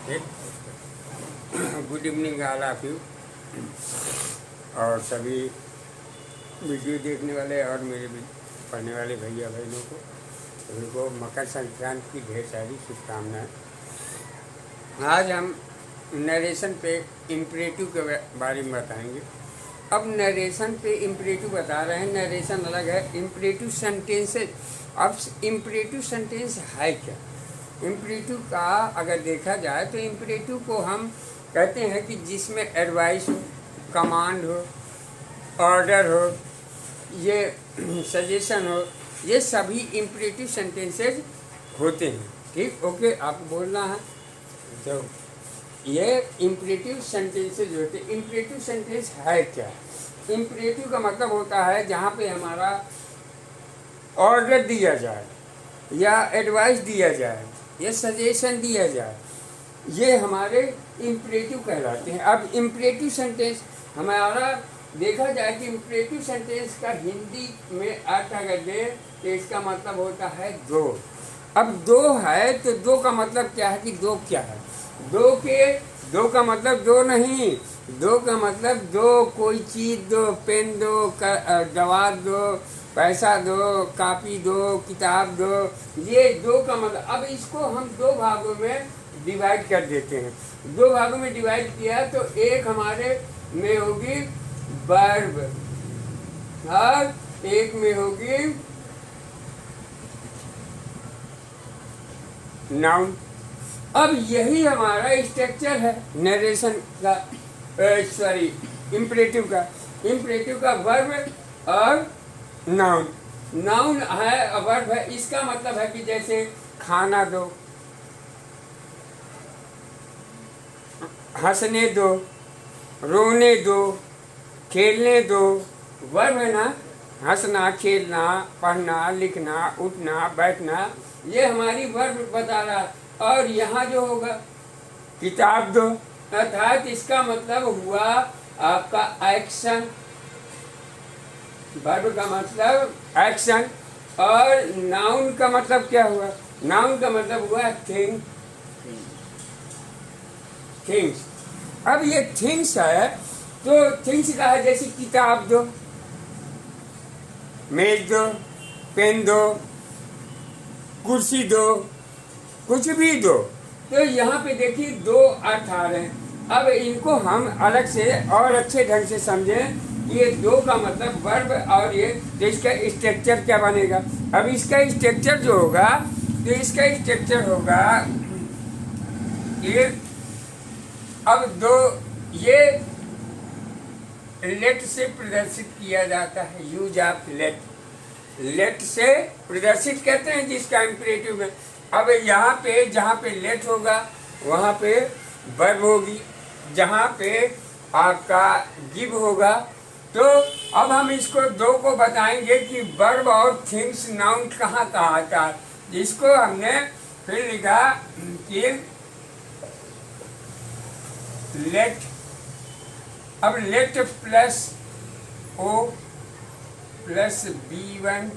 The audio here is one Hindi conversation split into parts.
ठीक। Good evening all of you, और सभी वीडियो देखने वाले और मेरे भी पढ़ने वाले भैया बहनों को, सभी को मकर संक्रांति की ढेर सारी शुभकामनाएं। आज हम नरेशन पे इम्परेटिव के बारे में बताएंगे। अब नरेशन पे इम्परेटिव बता रहे हैं, नरेशन अलग है, इम्परेटिव सेंटेंसेज। अब इम्परेटिव सेंटेंस है क्या? इम्परेटिव का अगर देखा जाए तो इम्परेटिव को हम कहते हैं कि जिसमें एडवाइस हो, कमांड हो, ऑर्डर हो, ये सजेशन हो, ये सभी इम्परेटिव सेंटेंसेज होते हैं। ठीक, ओके, आपको बोलना है तो ये इम्परेटिव सेंटेंसेज होते हैं। इम्परेटिव सेंटेंस है क्या? इम्परेटिव का मतलब होता है जहाँ पे हमारा ऑर्डर दिया जाए या एडवाइस दिया जाए या सजेशन दिया जाए, ये हमारे इम्परेटिव कहलाते हैं। अब इम्परेटिव सेंटेंस हमारा देखा जाए कि इम्परेटिव सेंटेंस का हिंदी में अर्थ अगर दे तो इसका मतलब होता है दो। अब दो है तो दो का मतलब क्या है कि दो क्या है? दो का मतलब दो नहीं, दो का मतलब दो कोई चीज़ दो, पेन दो, दवा दो, पैसा दो, कॉपी दो, किताब दो, ये दो का मतलब। अब इसको हम दो भागों में डिवाइड कर देते हैं। दो भागों में डिवाइड किया तो एक हमारे में होगी वर्ब और एक में होगी नाउन। अब यही हमारा स्ट्रक्चर है नरेशन का, सॉरी इम्परेटिव का। इम्परेटिव का वर्ब और नाउन। नाउन है, वर्ब है, इसका मतलब है कि जैसे खाना दो, हंसने दो, रोने दो, खेलने दो। वर्ब है ना, हंसना, खेलना, पढ़ना, लिखना, उठना, बैठना, ये हमारी वर्ब बता रहा है। और यहाँ जो होगा किताब दो, अर्थात इसका मतलब हुआ आपका एक्शन। वर्ब का मतलब एक्शन। और नाउन का मतलब क्या हुआ? नाउन का मतलब हुआ थिंग, थिंग्स। अब ये थिंग्स है तो थिंग्स का है जैसे किताब दो, मेज दो, पेन दो, कुर्सी दो, कुछ भी दो। तो यहाँ पे देखिए दो अर्थ आ रहे हैं। अब इनको हम अलग से और अच्छे ढंग से समझें। ये दो का मतलब वर्ब और ये, तो इसका स्ट्रक्चर क्या बनेगा? अब इसका स्ट्रक्चर जो होगा, तो इसका स्ट्रक्चर होगा ये, अब दो, ये लेट से प्रदर्शित किया जाता है, यूज ऑफ लेट। लेट से प्रदर्शित करते हैं जिसका इम्परेटिव में। अब यहाँ पे जहाँ पे लेट होगा वहाँ पे वर्ब होगी, जहाँ पे आपका गिव होगा। तो अब हम इसको दो को बताएंगे कि वर्ब और थिंग्स नाउन कहाँ कहाँ आता है। जिसको हमने फिर लिखा कि लेट। अब let plus O plus B1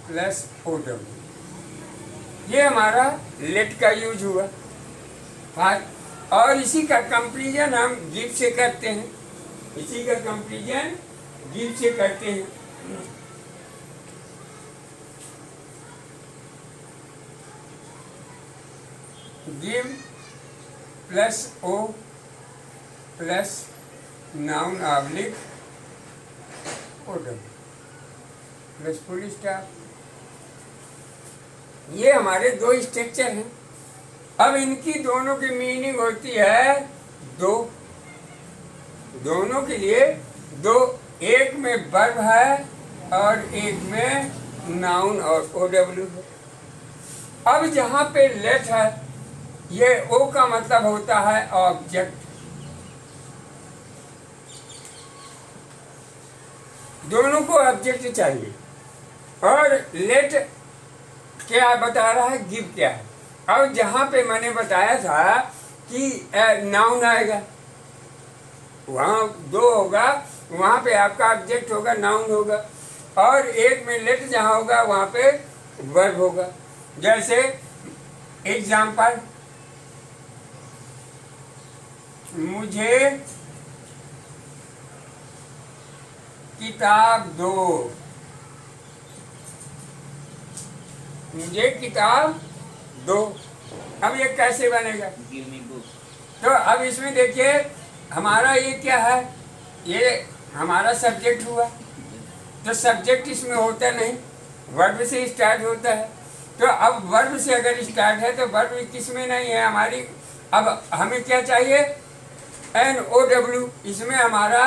plus OW, ये हमारा लेट का यूज हुआ। हाँ, और इसी का कंपेरिजन हम गिव से करते हैं, इसी का कंपेरिजन गिव से करते हैं। Give plus O plus noun oblique OW plus full stop. ये हमारे दो स्ट्रक्चर हैं। अब इनकी दोनों की मीनिंग होती है दो, दोनों के लिए दो। एक में वर्ब है और एक में नाउन और OW है। अब जहाँ पे लेट है, ये ओ का मतलब होता है ऑब्जेक्ट। दोनों को ऑब्जेक्ट चाहिए। और लेट क्या बता रहा है, गिव क्या है। अब जहाँ पे मैंने बताया था कि नाउन आएगा, वहाँ दो होगा, वहाँ पे आपका ऑब्जेक्ट होगा, नाउन होगा। और एक में लेट जहाँ होगा वहाँ पे वर्ब होगा। जैसे एग्जाम्पल, मुझे किताब दो, मुझे किताब दो। अब ये कैसे बनेगा? तो अब इसमें देखिए हमारा ये क्या है, ये हमारा सब्जेक्ट हुआ, तो सब्जेक्ट इसमें होता नहीं, वर्ब से स्टार्ट होता है। तो अब वर्ब से अगर स्टार्ट है तो वर्ब किस में नहीं है हमारी। अब हमें क्या चाहिए, NOW। इसमें हमारा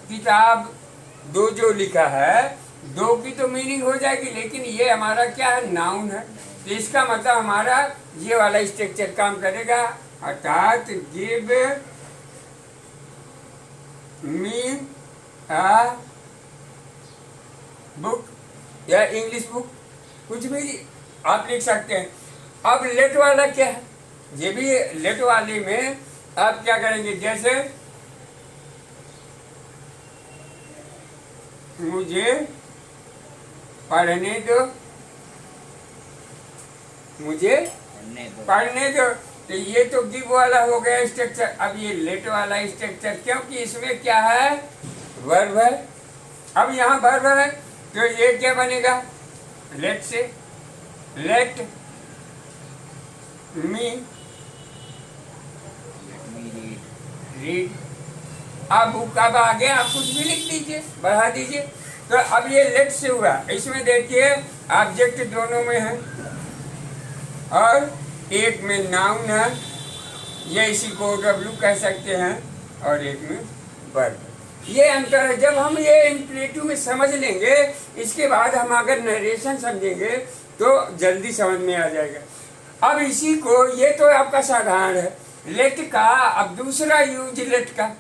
किताब दो जो लिखा है, दो की तो मीनिंग हो जाएगी, लेकिन ये हमारा क्या है, नाउन है। तो इसका मतलब हमारा ये वाला स्ट्रक्चर काम करेगा, अर्थात गिव मी अ बुक या इंग्लिश बुक, कुछ भी आप लिख सकते हैं। अब लेट वाला क्या है, ये भी लेट वाले में आप क्या करेंगे, जैसे मुझे पढ़ने दो, मुझे पढ़ने दो, तो ये तो गिव वाला हो गया स्ट्रक्चर। अब ये लेट वाला स्ट्रक्चर, क्योंकि इसमें क्या है, वर्ब है। अब यहाँ वर्ब है तो ये क्या बनेगा, लेट से, लेट मी रीड। अब बुक अब आगे आप कुछ भी लिख दीजिए, बढ़ा दीजिए। तो अब ये लेट से हुआ, इसमें देखिए ऑब्जेक्ट दोनों में है और एक में नाउन है, ये इसी को W कह सकते हैं, और एक में वर्ब। ये अंतर है। जब हम ये इंप्रेटिव में समझ लेंगे, इसके बाद हम अगर नरेशन समझेंगे तो जल्दी समझ में आ जाएगा। अब इसी को, ये तो आपका साधारण है लेट का। अब दूसरा यूज लेट का,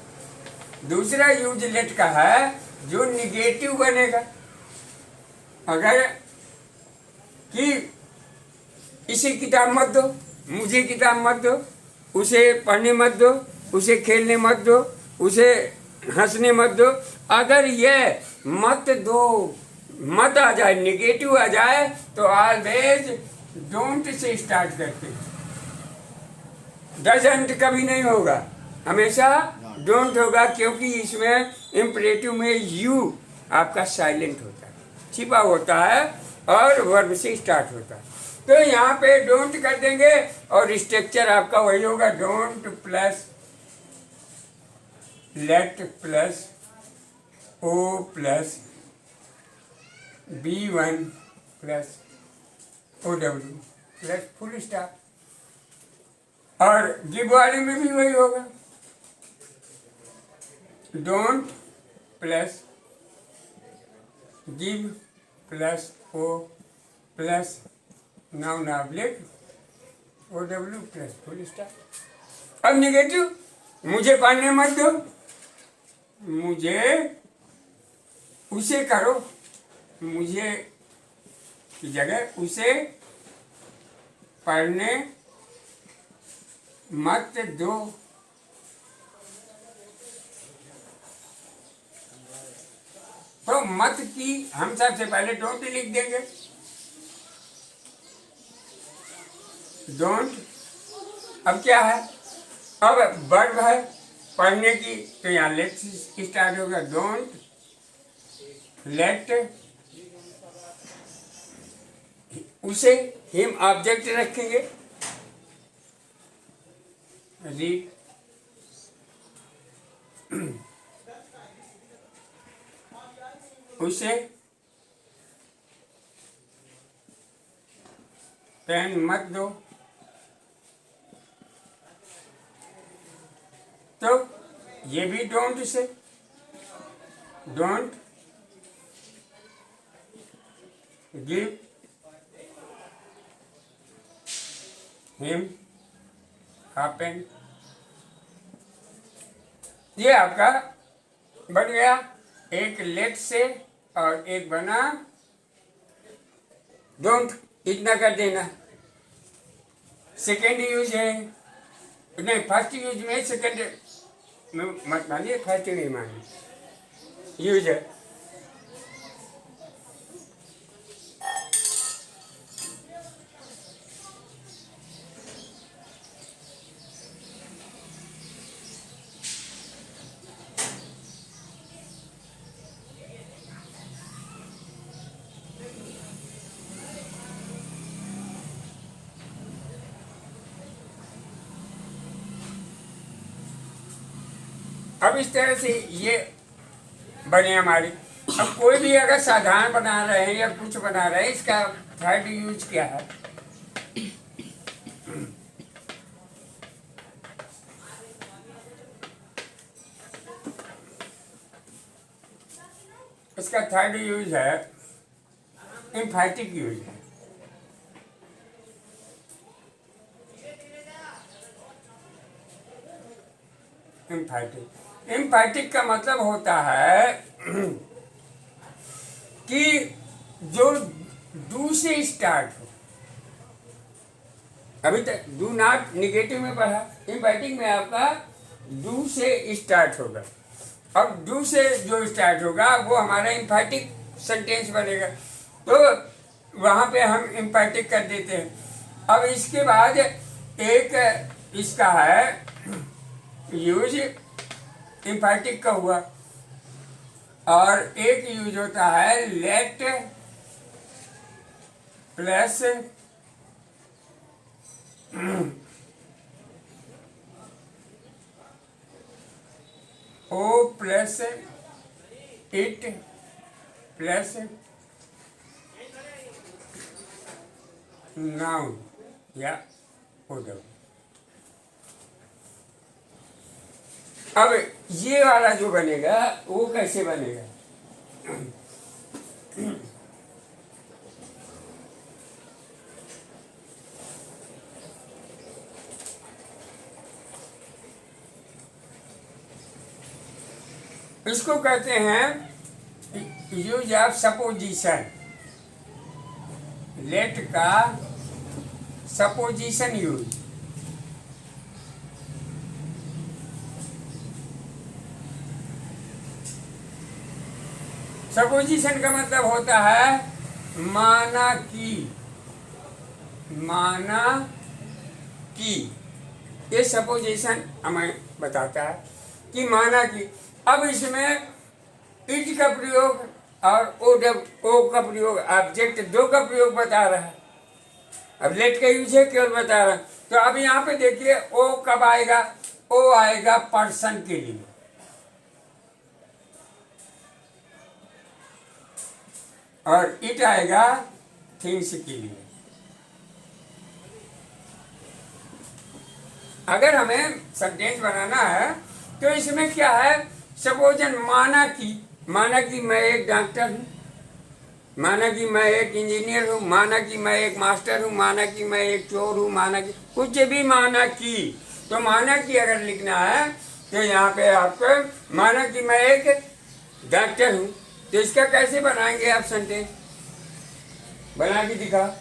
दूसरा यूज लेट का है जो निगेटिव बनेगा। अगर कि इसे किताब मत दो, मुझे किताब मत दो, उसे पढ़ने मत दो, उसे खेलने मत दो, उसे हंसने मत दो। अगर ये मत दो मत आ जाए, निगेटिव आ जाए, तो ऑलवेज डोंट से स्टार्ट करते, डजंट कभी नहीं होगा, हमेशा डोंट होगा, क्योंकि इसमें इंपरेटिव में यू आपका साइलेंट होता है, छिपा होता है, और वर्ब से स्टार्ट होता है। तो यहाँ पे डोंट कर देंगे और स्ट्रक्चर आपका वही होगा, don't plus let plus O plus B1 plus OW plus full stop. और गिव वाले में भी वही होगा, don't plus give plus O plus noun object OW plus full stop. अब निगेटिव, मुझे पढ़ने मत दो, मुझे उसे करो, मुझे की जगह उसे पढ़ने मत दो। तो मत की हम सबसे पहले डोंट लिख देंगे, डोंट। अब क्या है, अब वर्ब है पढ़ने की, तो यहाँ लेट स्टार्ट होगा, डोंट लेट उसे, हिम ऑब्जेक्ट रखेंगे, रीड। उसे पेन मत दो, तो ये भी डोंट से, don't give him a pen. ये आपका बन गया, एक लेट से और एक बना डोंट, इतना कर देना। सेकेंड यूज है, नहीं फर्स्ट यूज में, सेकेंड में मत मानिए, फर्स्ट नहीं मानिए, यूज है। अब इस तरह से ये बने हमारी। अब कोई भी अगर साधारण बना रहे हैं या कुछ बना रहे हैं, इसका थर्ड यूज क्या है? इसका थर्ड यूज है एम्फैटिक यूज है। एम्फैटिक का मतलब होता है कि जो डू से स्टार्ट हो। अभी तक डू नॉट निगेटिव में पढ़ा, एम्फैटिक में आपका डू से स्टार्ट होगा। अब डू से जो स्टार्ट होगा वो हमारा एम्फैटिक सेंटेंस बनेगा, तो वहाँ पे हम एम्फैटिक कर देते हैं। अब इसके बाद एक इसका है यूज एम्फैटिक का हुआ, और एक यूज होता है let plus O plus it plus noun या ओडर। अब ये वाला जो बनेगा वो कैसे बनेगा? इसको कहते हैं यूज ऑफ सपोजिशन। लेट का सपोजिशन यूज। सपोजिशन का मतलब होता है माना कि, माना कि। ये सपोजिशन हमें बताता है कि माना कि। अब इसमें इट का प्रयोग और ओ का प्रयोग, ऑब्जेक्ट दो का प्रयोग बता रहा है। अब लेट का यूज है केवल बता रहा है। तो अब यहाँ पे देखिए ओ कब आएगा? ओ आएगा पर्सन के लिए, और इट आएगा थिंग्स के लिए। अगर हमें सेंटेंस बनाना है तो इसमें क्या है? सपोजन माना कि मैं एक डॉक्टर हूँ, माना कि मैं एक इंजीनियर हूँ, माना कि मैं एक मास्टर हूँ, माना कि मैं एक चोर हूँ, माना कि कुछ भी माना कि। तो माना कि अगर लिखना है तो यहाँ पे आपको माना कि मैं एक डॉक्टर हूँ, तो इसका कैसे बनाएंगे आप सेंटेंस? बना के दिखा।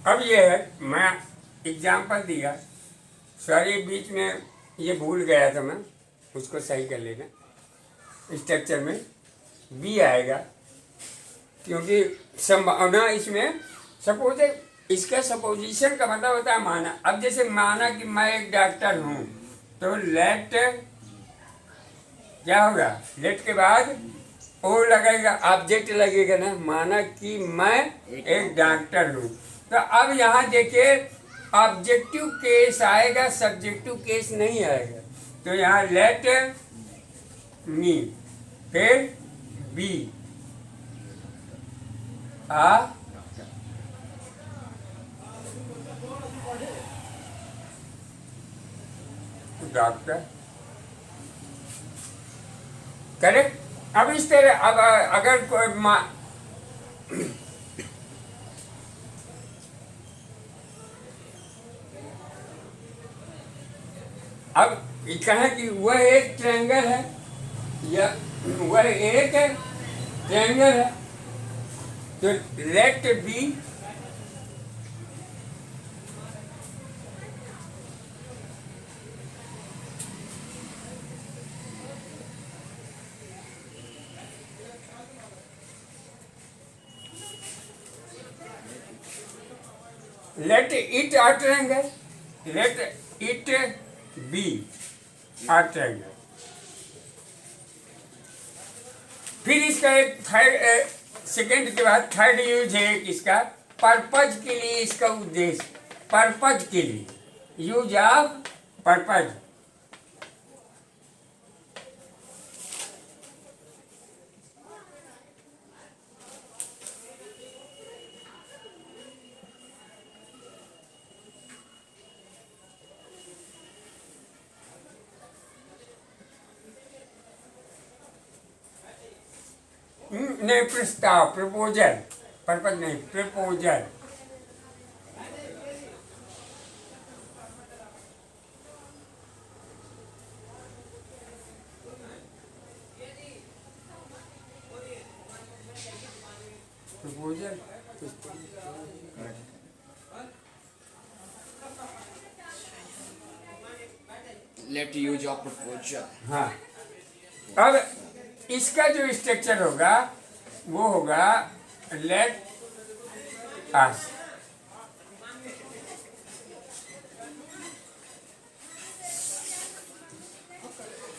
अब ये है, मैं एग्जाम्पल दिया, सॉरी बीच में ये भूल गया था मैं, उसको सही कर लेना। स्ट्रक्चर में बी आएगा क्योंकि संभावना इसमें सपोज, इसका सपोजिशन का मतलब होता है माना। अब जैसे माना कि मैं एक डॉक्टर हूँ, तो लेट क्या होगा? लेट के बाद ओ लगेगा, ऑब्जेक्ट लगेगा ना। माना कि मैं एक डॉक्टर हूँ, तो अब यहाँ देखिए ऑब्जेक्टिव केस आएगा, सब्जेक्टिव केस नहीं आएगा। तो यहाँ लेट मी, फिर बी आ डॉक्टर, करेक्ट। अब इस तरह अब अगर कोई अब कहें कि वह एक ट्रायंगल है या वह एक ट्रायंगल है, तो let be let it a triangle, let it be a triangle. फिर इसका एक थर्ड, सेकेंड के बाद थर्ड यूज है इसका, पर्पज के लिए, इसका उद्देश्य, पर्पज के लिए, यूज ऑफ पर्पज। नहीं, प्रस्ताव, प्रपोजल, पर्पज नहीं, proposal. Proposal let use of proposal. हाँ। अब इसका जो स्ट्रक्चर होगा वो होगा let us.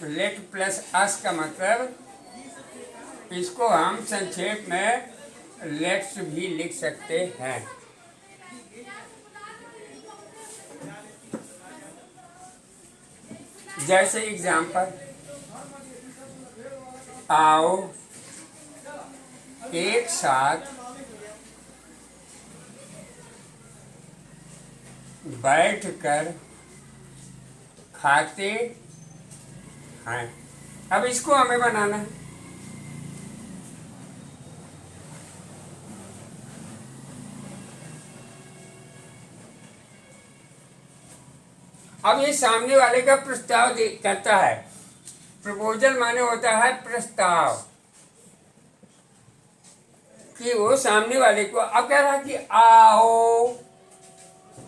Let plus us का मतलब इसको हम संक्षेप में लेट्स भी लिख सकते हैं। जैसे एग्जाम्पल, आओ एक साथ बैठकर खाते हैं। अब इसको हमें बनाना है। अब ये सामने वाले का प्रस्ताव करता है। प्रपोजल माने होता है प्रस्ताव, कि वो सामने वाले को, अब कह रहा कि आओ,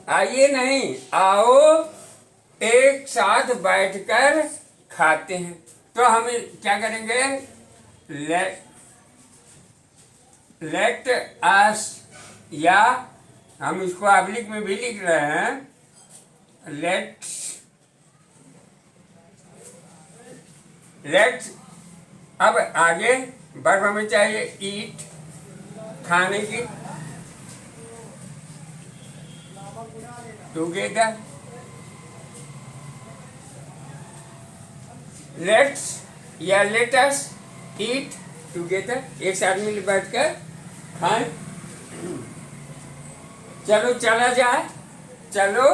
आइए नहीं, आओ एक साथ बैठकर खाते हैं। तो हम क्या करेंगे, लेट अस, या हम इसको ऑब्लिक में भी लिख रहे हैं, लेट्स। अब आगे वर्ब हमें चाहिए ईट, खाने की, टुगेदर। लेट्स या लेट अस ईट टुगेदर, एक साथ मिल बैठ कर खाएं। चलो चला जाए, चलो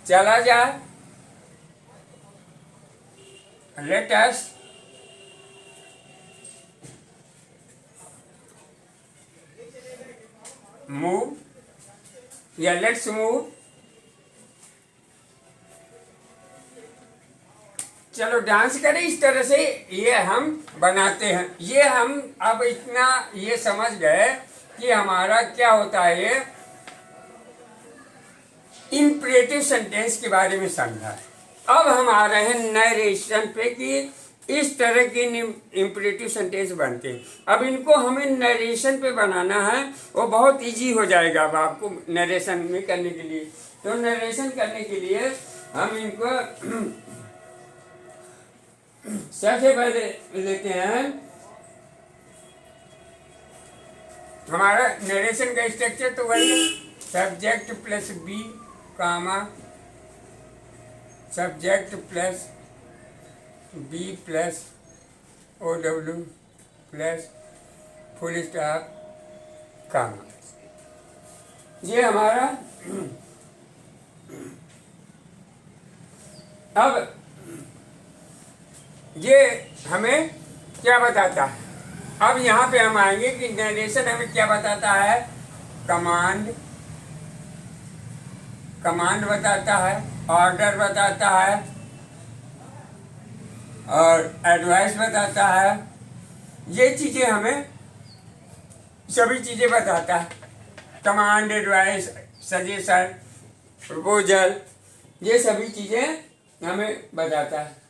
चला जाए। लेट अस मूव या लेट्स मूव। चलो डांस करें। इस तरह से ये हम बनाते हैं। ये हम अब इतना ये समझ गए कि हमारा क्या होता है, ये इंपरेटिव सेंटेंस के बारे में समझा है। अब हम आ रहे हैं नरेशन पे कि इस तरह की इंपरेटिव सेंटेंस बनते हैं। अब इनको हमें नरेशन पे बनाना है, वो बहुत इजी हो जाएगा अब आपको नरेशन में करने के लिए। तो नरेशन करने के लिए हम इनको सबसे पहले लेते हैं हमारा नरेशन का स्ट्रक्चर, तो वही subject plus be comma subject plus be plus O W plus full stop comma. ये हमारा अब ये हमें क्या बताता है। अब यहाँ पे हम आएंगे कि नरेशन हमें क्या बताता है। कमांड, कमांड बताता है, ऑर्डर बताता है और एडवाइस बताता है। ये चीज़ें हमें सभी चीज़ें बताता है। कमांड, एडवाइस, सजेशन, प्रपोजल, ये सभी चीज़ें हमें बताता है।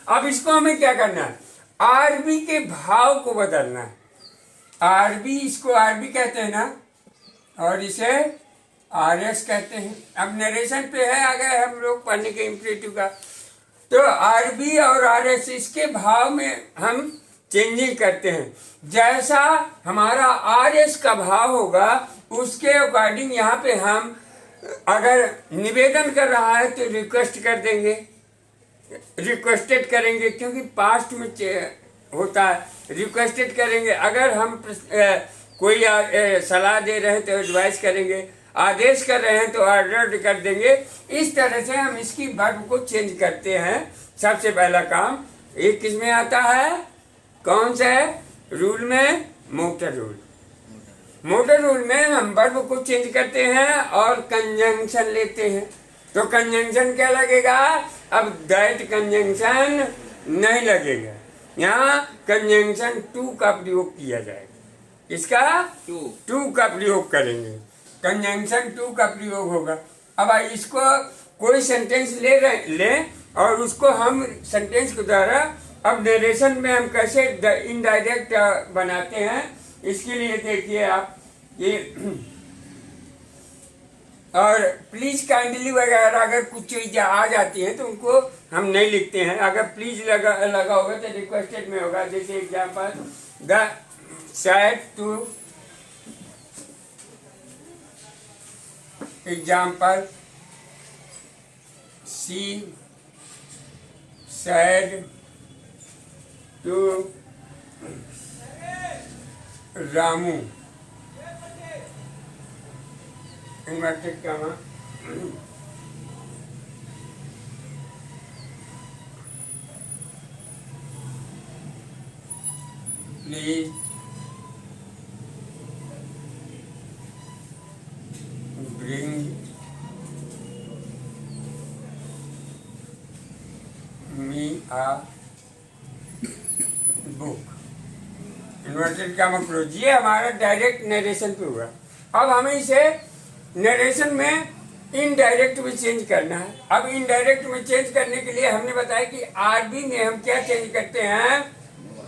अब इसको हमें क्या करना है, आरबी के भाव को बदलना है। आरबी, इसको आरबी कहते हैं ना, और इसे RS कहते हैं। अब नरेशन पे है, आ गए हम लोग पढ़ने के इम्परेटिव का। तो RB और RS इसके भाव में हम चेंजिंग करते हैं। जैसा हमारा RS का भाव होगा उसके अकॉर्डिंग यहाँ पे हम अगर निवेदन कर रहा है तो रिक्वेस्ट कर देंगे, रिक्वेस्टेड करेंगे, क्योंकि पास्ट में होता है, रिक्वेस्टेड करेंगे। अगर हम कोई सलाह दे रहे हैं तो एडवाइस करेंगे, आदेश कर रहे हैं तो ऑर्डर कर देंगे। इस तरह से हम इसकी वर्ब को चेंज करते हैं। सबसे पहला काम एक किस में आता है, कौन सा है रूल में, मोटर रूल। मोटर रूल में हम वर्ब को चेंज करते हैं और कंजंक्शन लेते हैं। तो कंजंक्शन क्या लगेगा, अब दैट कंजंक्शन नहीं लगेगा, यहाँ कंजंक्शन टू का प्रयोग किया जाएगा। इसका टू का प्रयोग करेंगे, कंजंक्शन टू का प्रयोग होगा। अब इसको कोई सेंटेंस ले और उसको हम सेंटेंस के द्वारा अब नरेशन में हम कैसे इनडायरेक्ट बनाते हैं, इसके लिए देखिए आप ये और प्लीज काइंडली वगैरह अगर कुछ चीज़ आ जाती है तो उनको हम नहीं लिखते हैं। अगर प्लीज लगा होगा तो रिक्वेस्टेड में होगा। जैसे example, the said to, example she said to Ramu, inverted comma, please bring me a book, inverted comma close. ये हमारा डायरेक्ट नरेशन पे हुआ। अब हमें इसे नरेशन में इनडायरेक्ट में चेंज करना है। अब इनडायरेक्ट में चेंज करने के लिए हमने बताया कि RB में हम क्या चेंज करते हैं,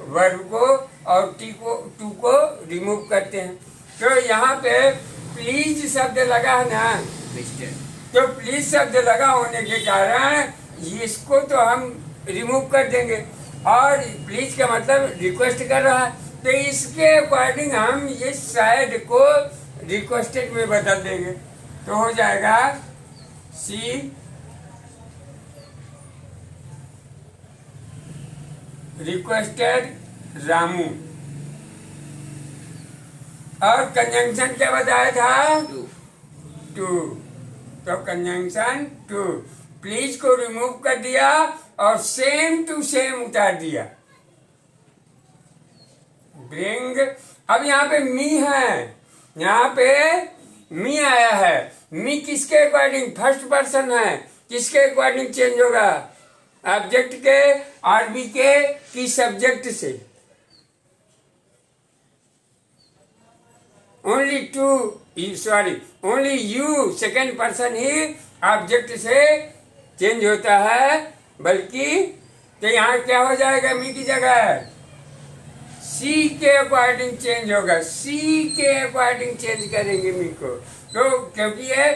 वर्ब को और टू को रिमूव करते हैं। तो यहाँ पे प्लीज शब्द लगा है ना, तो प्लीज शब्द लगा होने के कारण इसको तो हम रिमूव कर देंगे। और प्लीज का मतलब रिक्वेस्ट कर रहा है, तो इसके अकॉर्डिंग हम इस शायद को रिक्वेस्टेड में बदल देंगे। तो हो जाएगा सी रिक्वेस्टेड रामू। और कंजंक्शन क्या बताया था, टू। तो कंजंक्शन टू, प्लीज को रिमूव कर दिया और सेम टू सेम उतार दिया, ब्रिंग। अब यहाँ पे मी है, यहाँ पे मी आया है। मी किसके अकॉर्डिंग, फर्स्ट पर्सन है, किसके अकॉर्डिंग चेंज होगा, ऑब्जेक्ट के, RB के कि सब्जेक्ट से। Only you second person he object से चेंज होता है, बल्कि तो यहाँ क्या हो जाएगा, मी की जगह सी के अकॉर्डिंग चेंज होगा, सी के अकॉर्डिंग चेंज करेंगे मी को। तो क्योंकि ये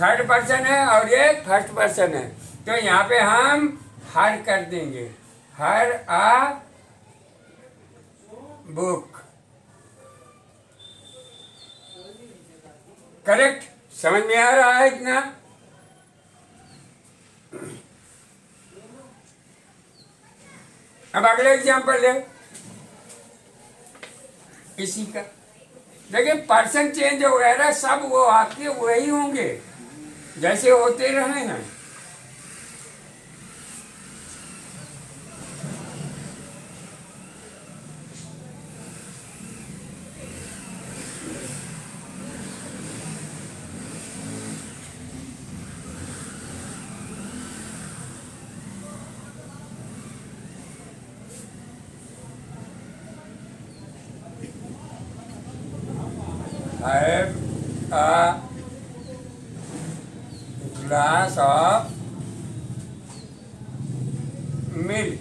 थर्ड पर्सन है और ये फर्स्ट पर्सन है, तो यहाँ पे हम हर कर देंगे, हर आ बुक। करेक्ट, समझ में आ रहा है इतना। अब अगले एग्जाम्पल ले इसी का। देखिए पर्सन चेंज वगैरह सब वो आपके वही होंगे जैसे होते रहे हैं। Have a glass of milk,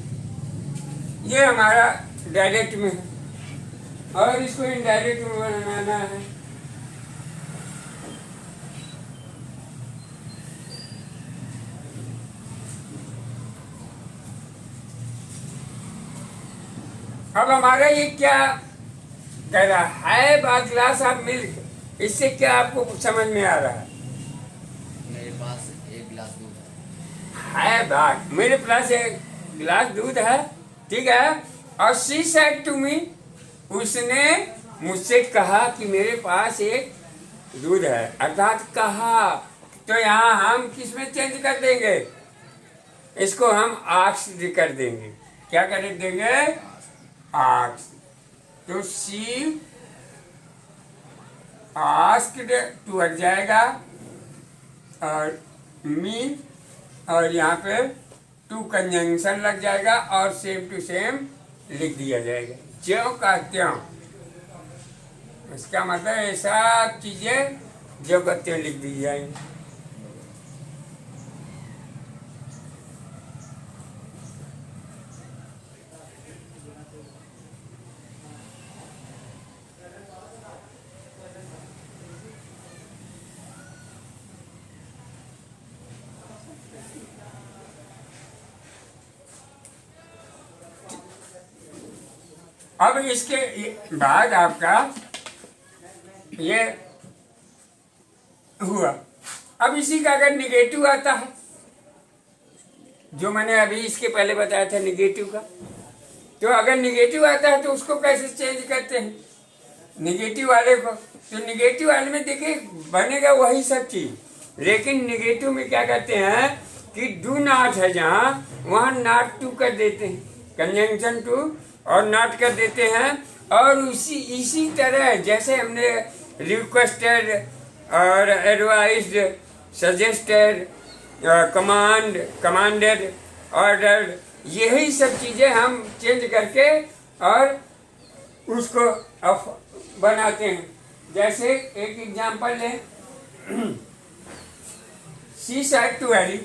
ये हमारा डायरेक्ट में है और इसको इनडायरेक्ट में बनाना है। अब हमारा ये क्या कह रहा है, बात ग्लास ऑफ मिल्क, इससे क्या आपको समझ में आ रहा है? मेरे पास एक गिलास दूध है बात, मेरे पास एक गिलास दूध है, ठीक है। और शी सेड टू मी, उसने मुझसे कहा कि मेरे पास एक दूध है, अर्थात कहा। तो यहाँ हम किस में चेंज कर देंगे, इसको हम आस्क्ड कर देंगे। क्या कर देंगे? आस्क्ड। तो शी आस्क्ड टू हट जाएगा और मी, और यहाँ पे टू कंजंक्शन लग जाएगा और सेम टू सेम लिख दिया जाएगा, ज्यों का त्यों। इसका मतलब ऐसा चीजें जो का त्यों लिख दी जाएंगी। अब इसके बाद आपका ये हुआ। अब इसी का अगर निगेटिव आता है, जो मैंने अभी इसके पहले बताया था निगेटिव का, तो अगर निगेटिव आता है तो उसको कैसे चेंज करते हैं निगेटिव वाले को? तो निगेटिव वाले में देखिए बनेगा वही सब चीज, लेकिन निगेटिव में क्या कहते हैं कि डू नॉट है जहाँ, वहाँ नॉट टू कर देते हैं, कंजंक्शन टू और नॉट कर देते हैं। और इसी तरह जैसे हमने रिक्वेस्टेड और एडवाइज्ड, सजेस्टेड, कमांडेड, ऑर्डर्ड, यही सब चीज़ें हम चेंज करके और उसको बनाते हैं। जैसे एक एग्जांपल लें, she said to Hari,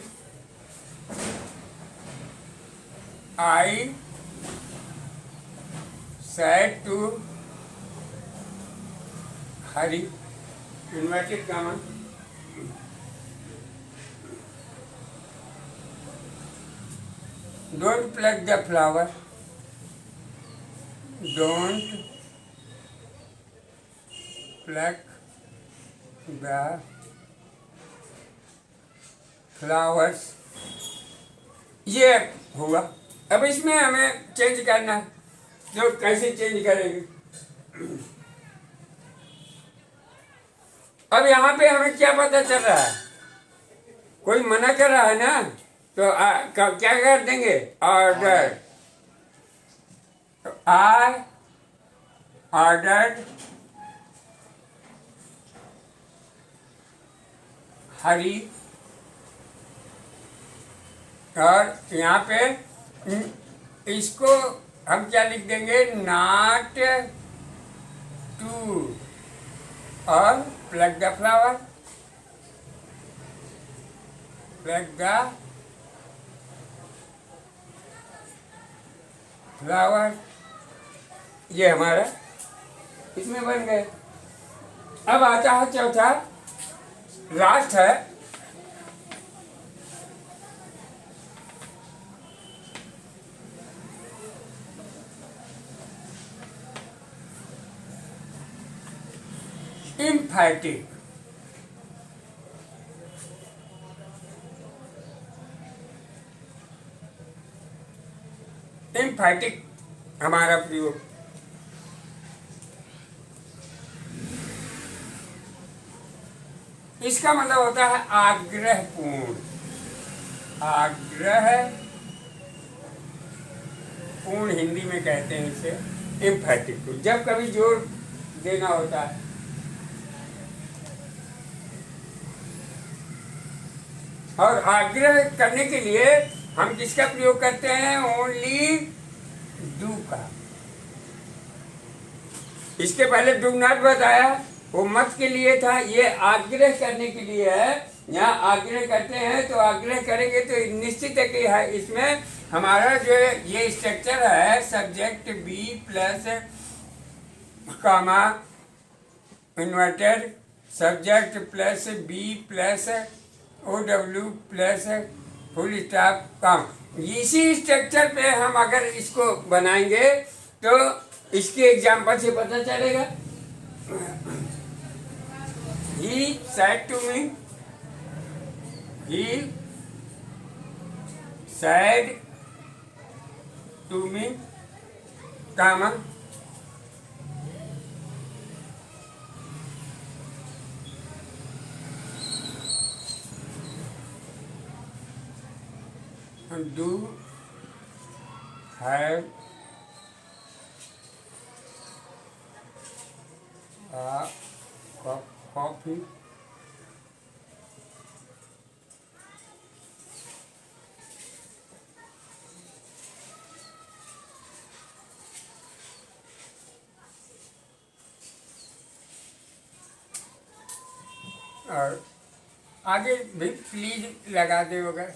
I said to Hari, inverted comma, don't pluck the flower, don't pluck the flowers। ये हुआ। अब इसमें हमें चेंज करना है, जो कैसे चेंज करेंगे? अब यहाँ पे हमें क्या पता चल रहा है, कोई मना कर रहा है ना, तो क्या कर देंगे? ऑर्डर। आई ऑर्डर्ड हरी, और यहाँ पे इसको हम क्या लिख देंगे? नॉट टू, और plug the flower, plug the flower, ये हमारा इसमें बन गए। अब आता है चौथा, लास्ट है emphatic। emphatic हमारा प्रयोग, इसका मतलब होता है आग्रहपूर्ण। आग्रह पूर्ण हिंदी में कहते हैं इसे emphatic को, जब कभी जोर देना होता है। और आग्रह करने के लिए हम किसका प्रयोग करते हैं? ओनली डू का। इसके पहले डू नॉट बताया, वो मत के लिए था, ये आग्रह करने के लिए है। यहाँ आग्रह करते हैं तो आग्रह करेंगे तो निश्चित है कि है इसमें हमारा जो ये स्ट्रक्चर है, subject be plus comma inverted, subject plus be plus OW plus full stop comma, इसी स्ट्रक्चर पे हम अगर इसको बनाएंगे तो इसके एग्जाम्पल से पता चलेगा। ही said to me, he said to me, comma, do have a cup coffee? और आगे भी प्लीज लगा दे वगैरह।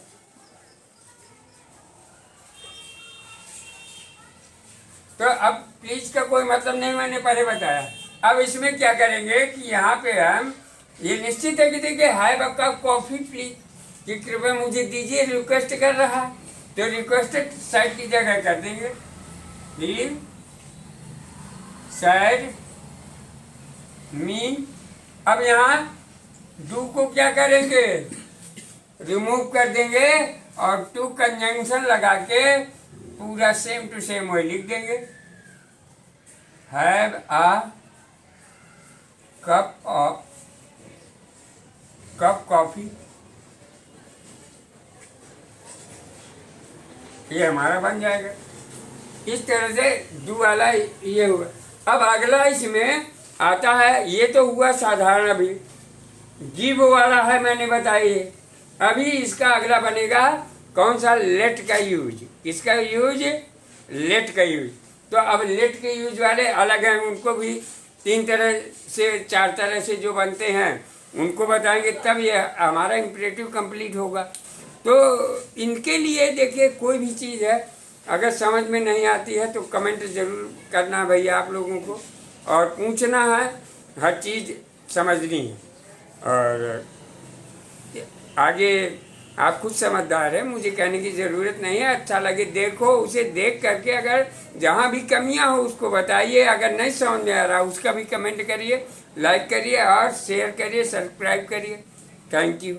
तो अब प्लीज का कोई मतलब नहीं, मैंने पहले बताया। अब इसमें क्या करेंगे कि यहाँ पे हम ये निश्चित है कि देखिए हाय अ कप कॉफी प्लीज, कि कृपया मुझे दीजिए, रिक्वेस्ट कर रहा है, तो रिक्वेस्टेड साइड की जगह कर देंगे ही साइड मी। अब यहाँ डू को क्या करेंगे, रिमूव कर देंगे और टू कंजंक्शन लगा के पूरा सेम टू सेम वही लिख देंगे। हैव आ कप कॉफी, ये हमारा बन जाएगा। इस तरह से डू वाला ये हुआ। अब अगला इसमें आता है, ये तो हुआ साधारण, अभी गिव वाला है मैंने बताइए। अभी इसका अगला बनेगा कौन सा, लेट का यूज। किसका यूज, लेट का यूज। तो अब लेट के यूज वाले अलग हैं, उनको भी 3 तरह से 4 तरह से जो बनते हैं उनको बताएंगे, तब ये हमारा इम्परेटिव कंप्लीट होगा। तो इनके लिए देखिए कोई भी चीज़ है अगर समझ में नहीं आती है तो कमेंट ज़रूर करना भैया आप लोगों को, और पूछना है, हर चीज़ समझनी है। और आगे आप खुद समझदार हैं, मुझे कहने की ज़रूरत नहीं है। अच्छा लगे देखो, उसे देख करके अगर जहाँ भी कमियाँ हो उसको बताइए, अगर नहीं समझ में आ रहा उसका भी कमेंट करिए, लाइक करिए और शेयर करिए, सब्सक्राइब करिए। Thank you.